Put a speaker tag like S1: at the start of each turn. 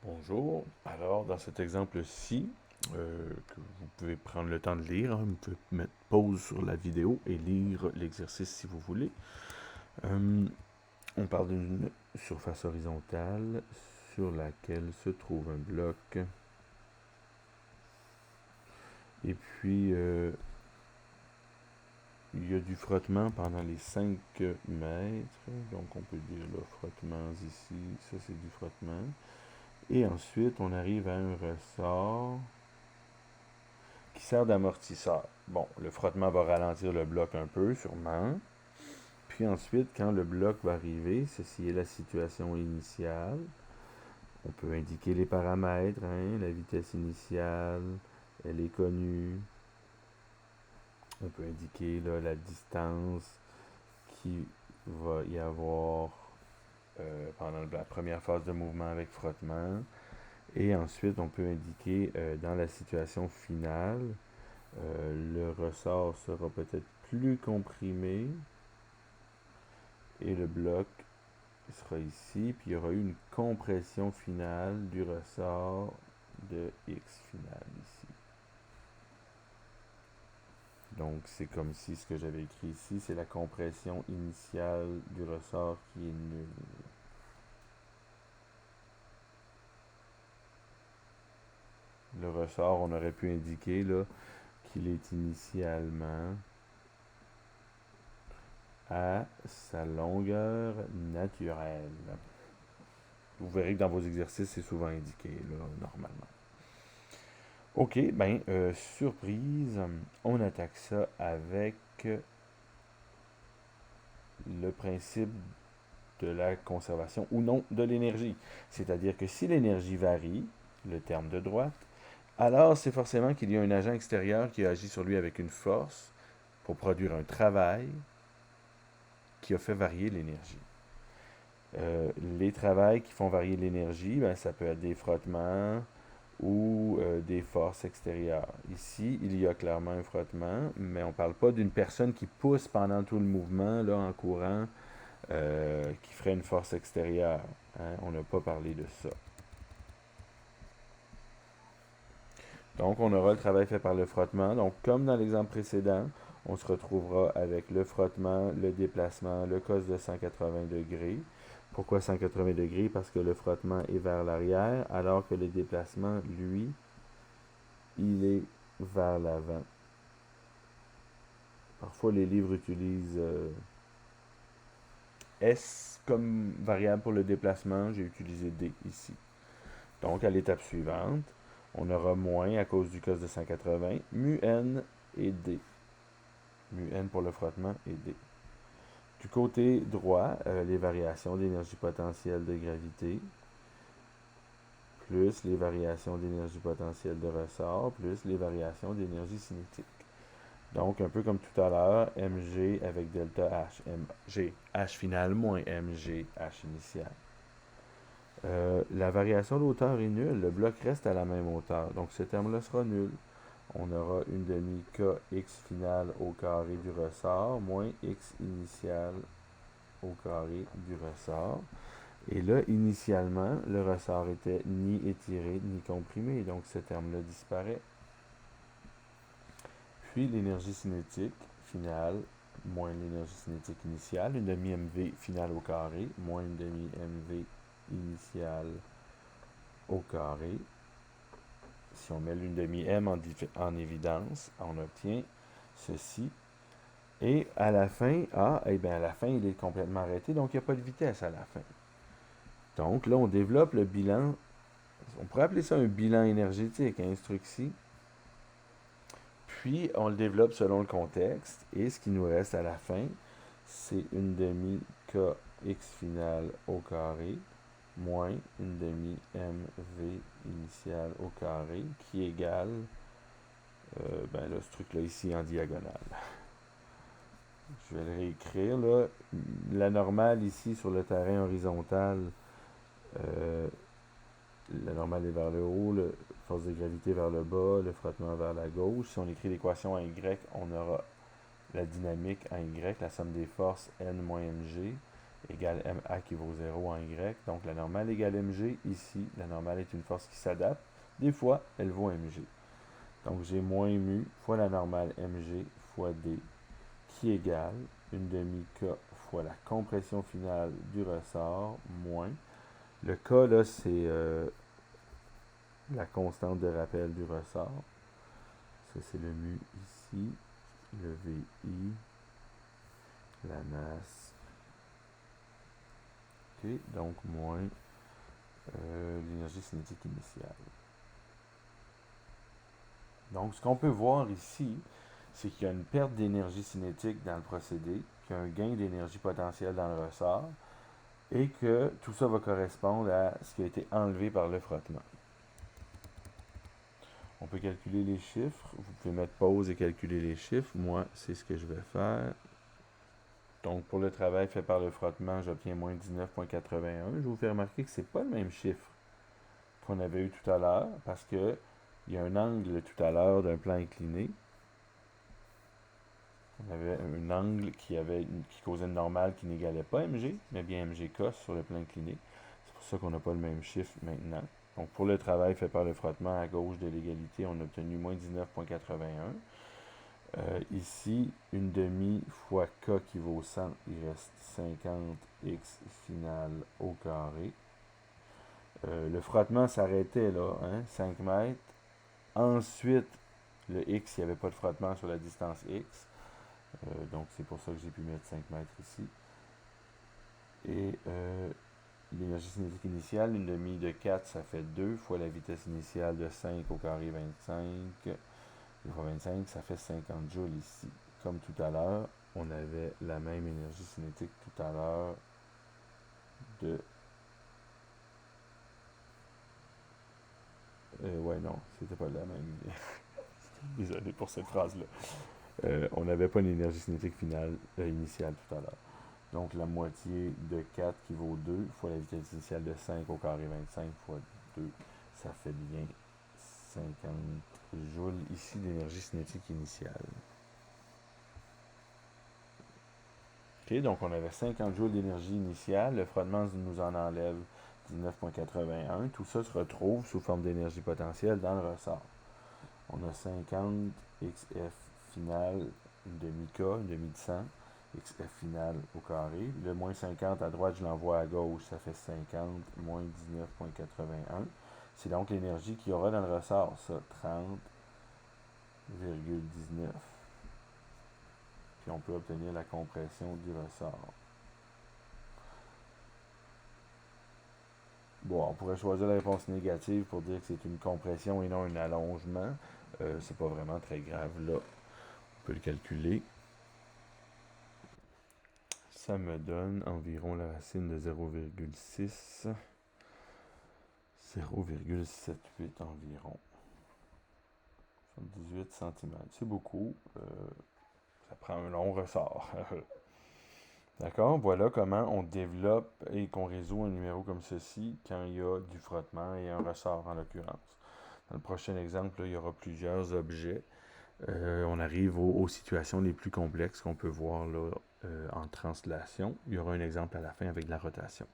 S1: Bonjour. Alors, dans cet exemple-ci, que vous pouvez prendre le temps de lire, hein, vous pouvez mettre pause sur la vidéo et lire l'exercice si vous voulez. Euh, on parle d'une surface horizontale sur laquelle se trouve un bloc. Et puis, il y a du frottement pendant les 5 mètres. Donc, on peut dire le frottement ici. Ça, c'est du frottement. Et ensuite, on arrive à un ressort qui sert d'amortisseur. Bon, le frottement va ralentir le bloc un peu, sûrement. Puis ensuite, quand le bloc va arriver, ceci est la situation initiale. On peut indiquer les paramètres, hein, la vitesse initiale, elle est connue. On peut indiquer là, la distance qu'il va y avoir pendant la première phase de mouvement avec frottement. Et ensuite, on peut indiquer dans la situation finale, le ressort sera peut-être plus comprimé et le bloc sera ici, puis il y aura eu une compression finale du ressort de X final ici. Donc c'est comme si ce que j'avais écrit ici, c'est la compression initiale du ressort qui est nulle. Le ressort, on aurait pu indiquer là qu'il est initialement à sa longueur naturelle. Vous verrez que dans vos exercices, c'est souvent indiqué, là, normalement. OK, ben, surprise, on attaque ça avec le principe de la conservation ou non de l'énergie. C'est-à-dire que si l'énergie varie, le terme de droite, alors c'est forcément qu'il y a un agent extérieur qui agit sur lui avec une force pour produire un travail qui a fait varier l'énergie. Les travails qui font varier l'énergie, ben, ça peut être des frottements ou des forces extérieures. Ici, il y a clairement un frottement, mais on ne parle pas d'une personne qui pousse pendant tout le mouvement, là, en courant, qui ferait une force extérieure. Hein. On n'a pas parlé de ça. Donc, on aura le travail fait par le frottement. Donc, comme dans l'exemple précédent, on se retrouvera avec le frottement, le déplacement, le cos de 180 degrés. Pourquoi 180 degrés? Parce que le frottement est vers l'arrière, alors que le déplacement, lui, il est vers l'avant. Parfois, les livres utilisent S comme variable pour le déplacement. J'ai utilisé D ici. Donc, à l'étape suivante, on aura moins à cause du cos de 180, mu N et D. Mu N pour le frottement et D. Du côté droit, les variations d'énergie potentielle de gravité, plus les variations d'énergie potentielle de ressort, plus les variations d'énergie cinétique. Donc, un peu comme tout à l'heure, mg avec delta h. mg h final moins mg h initial. La variation de hauteur est nulle. Le bloc reste à la même hauteur. Donc, ce terme-là sera nul. On aura une demi kx final au carré du ressort moins x initial au carré du ressort. Et là, initialement, le ressort était ni étiré ni comprimé. Donc, ce terme-là disparaît. Puis, l'énergie cinétique finale moins l'énergie cinétique initiale. Une demi-mv finale au carré moins une demi-mv initiale au carré. Si on met une demi-m en évidence, on obtient ceci. Et à la fin, à la fin, il est complètement arrêté, donc il n'y a pas de vitesse à la fin. Donc là, on développe le bilan. On pourrait appeler ça un bilan énergétique, hein, Struxi. Puis, on le développe selon le contexte. Et ce qui nous reste à la fin, c'est une demi kx finale au carré moins une demi mv initiale au carré qui égale ce truc-là ici en diagonale. Je vais le réécrire. Là. La normale ici sur le terrain horizontal, euh, la normale est vers le haut, la force de gravité vers le bas, le frottement vers la gauche. Si on écrit l'équation en Y, on aura la dynamique en Y, la somme des forces N moins mg, égale MA qui vaut 0 en Y. Donc la normale égale mg. Ici, la normale est une force qui s'adapte. Des fois, elle vaut mg. Donc j'ai moins mu fois la normale mg fois d qui égale une demi-K fois la compression finale du ressort moins. Le K, là, c'est la constante de rappel du ressort. Ça, c'est le mu ici. Le VI. La masse. OK, donc moins l'énergie cinétique initiale. Donc, ce qu'on peut voir ici, c'est qu'il y a une perte d'énergie cinétique dans le procédé, qu'il y a un gain d'énergie potentielle dans le ressort, et que tout ça va correspondre à ce qui a été enlevé par le frottement. On peut calculer les chiffres. Vous pouvez mettre pause et calculer les chiffres. Moi, c'est ce que je vais faire. Donc, pour le travail fait par le frottement, j'obtiens moins 19,81. Je vous fais remarquer que ce n'est pas le même chiffre qu'on avait eu tout à l'heure, parce que il y a un angle tout à l'heure d'un plan incliné. On avait un angle qui causait une normale qui n'égalait pas mg, mais bien mg cos sur le plan incliné. C'est pour ça qu'on n'a pas le même chiffre maintenant. Donc, pour le travail fait par le frottement à gauche de l'égalité, on a obtenu moins 19,81. Ici, une demi fois K qui vaut 100, il reste 50x final au carré. Le frottement s'arrêtait là, hein, 5 mètres. Ensuite, le x, il n'y avait pas de frottement sur la distance x. Donc, c'est pour ça que j'ai pu mettre 5 mètres ici. Et l'énergie cinétique initiale, une demi de 4, ça fait 2 fois la vitesse initiale de 5 au carré 25. 2 fois 25, ça fait 50 joules ici. Comme tout à l'heure, on avait la même énergie cinétique tout à l'heure de... ouais, non, c'était pas la même. Désolé pour cette phrase-là. On n'avait pas une énergie cinétique finale initiale tout à l'heure. Donc, la moitié de 4 qui vaut 2 fois la vitesse initiale de 5 au carré 25 fois 2, ça fait bien 50 joules ici d'énergie cinétique initiale. OK, donc on avait 50 joules d'énergie initiale. Le frottement nous en enlève 19,81. Tout ça se retrouve sous forme d'énergie potentielle dans le ressort. On a 50 XF final, une demi-K, une demi de 100. XF final au carré. Le moins 50 à droite, je l'envoie à gauche, ça fait 50 moins 19,81. C'est donc l'énergie qu'il y aura dans le ressort, ça, 30,19. Puis on peut obtenir la compression du ressort. Bon, on pourrait choisir la réponse négative pour dire que c'est une compression et non un allongement. C'est pas vraiment très grave là. On peut le calculer. Ça me donne environ la racine de 0,6. 0,78 environ. 18 cm. C'est beaucoup. Ça prend un long ressort. D'accord? Voilà comment on développe et qu'on résout un numéro comme ceci quand il y a du frottement et un ressort en l'occurrence. Dans le prochain exemple, là, il y aura plusieurs objets. On arrive aux situations les plus complexes qu'on peut voir là, en translation. Il y aura un exemple à la fin avec de la rotation.